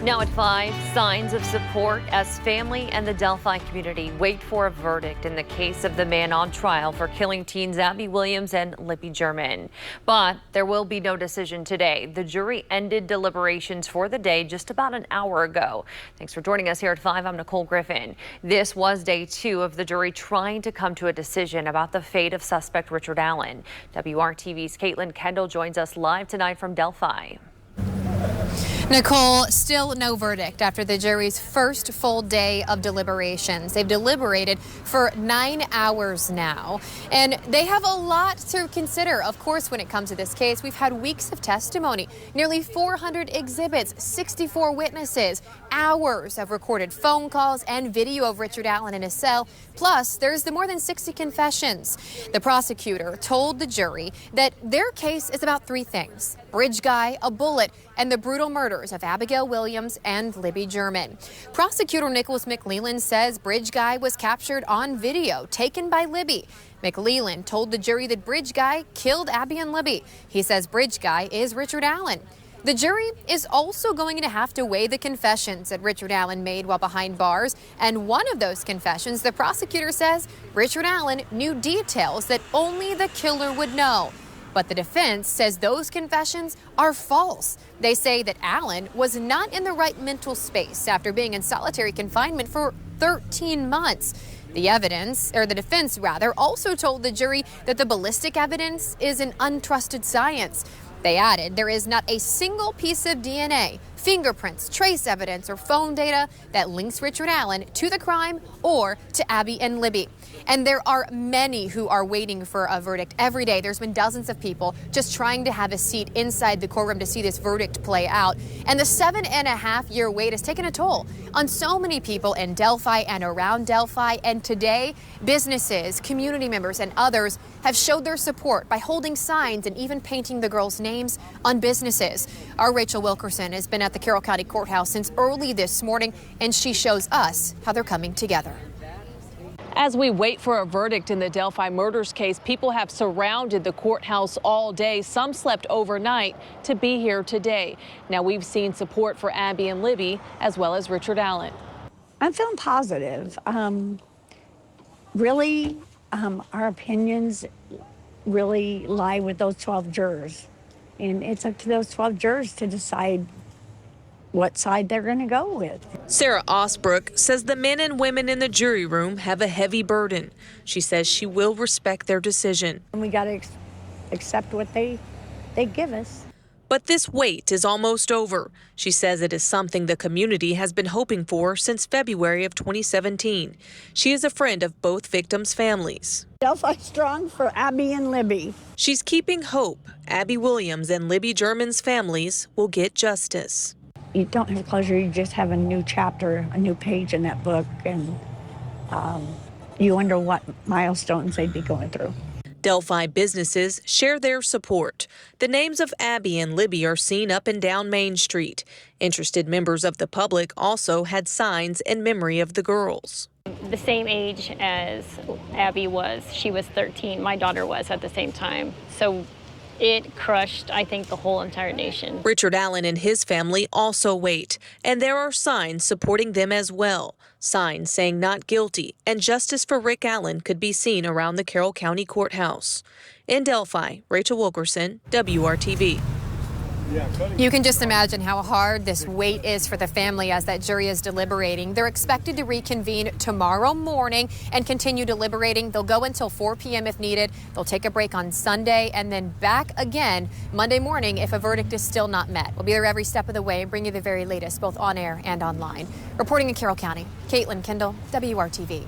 Now at 5, signs of support as family and the Delphi community wait for a verdict in the case of the man on trial for killing teens Abby Williams and Libby German. But there will be no decision today. The jury ended deliberations for the day just about an hour ago. Thanks for joining us here at 5. I'm Nicole Griffin. This was day 2 of the jury trying to come to a decision about the fate of suspect Richard Allen. WRTV's Kaitlyn Kendall joins us live tonight from Delphi. Nicole, still no verdict after the jury's first full day of deliberations. They've deliberated for 9 hours now, and they have a lot to consider. Of course, when it comes to this case, we've had weeks of testimony, nearly 400 exhibits, 64 witnesses, hours of recorded phone calls and video of Richard Allen in his cell. Plus, there's the more than 60 confessions. The prosecutor told the jury that their case is about 3 things: bridge guy, a bullet, and the brutal murders of Abigail Williams and Libby German. Prosecutor Nicholas McLeland says Bridge Guy was captured on video taken by Libby. McLeland told the jury that Bridge Guy killed Abby and Libby. He says Bridge Guy is Richard Allen. The jury is also going to have to weigh the confessions that Richard Allen made while behind bars. And one of those confessions, the prosecutor says Richard Allen knew details that only the killer would know. But the defense says those confessions are false. They say that Allen was not in the right mental space after being in solitary confinement for 13 months. The defense also told the jury that the ballistic evidence is an untrusted science. They added there is not a single piece of DNA, fingerprints, trace evidence, or phone data that links Richard Allen to the crime or to Abby and Libby. And there are many who are waiting for a verdict every day. There's been dozens of people just trying to have a seat inside the courtroom to see this verdict play out. And the 7.5-year wait has taken a toll on so many people in Delphi and around Delphi. And today, businesses, community members, and others have showed their support by holding signs and even painting the girls' names on businesses. Our Rachael Wilkerson has been at the Carroll County Courthouse since early this morning, and she shows us how they're coming together. As we wait for a verdict in the Delphi murders case, people have surrounded the courthouse all day. Some slept overnight to be here today. Now we've seen support for Abby and Libby as well as Richard Allen. I'm feeling positive. Our opinions really lie with those 12 jurors. And it's up to those 12 jurors to decide what side they're going to go with. Sarah Osbrook says the men and women in the jury room have a heavy burden. She says she will respect their decision. And we got to accept what they give us. But this wait is almost over. She says it is something the community has been hoping for since February of 2017. She is a friend of both victims' families. Delphi strong for Abby and Libby. She's keeping hope Abby Williams and Libby German's families will get justice. You don't have closure, you just have a new chapter, a new page in that book, and you wonder what milestones they'd be going through. Delphi businesses share their support. The names of Abby and Libby are seen up and down Main Street. Interested members of the public also had signs in memory of the girls. The same age as Abby was. She was 13. My daughter was at the same time. So it crushed, I think, the whole entire nation. Richard Allen and his family also wait, and there are signs supporting them as well. Signs saying not guilty, and justice for Rick Allen could be seen around the Carroll County Courthouse. In Delphi, Rachael Wilkerson, WRTV. You can just imagine how hard this wait is for the family as that jury is deliberating. They're expected to reconvene tomorrow morning and continue deliberating. They'll go until 4 p.m. if needed. They'll take a break on Sunday and then back again Monday morning if a verdict is still not met. We'll be there every step of the way and bring you the very latest, both on air and online. Reporting in Carroll County, Kaitlyn, Kendall, WRTV.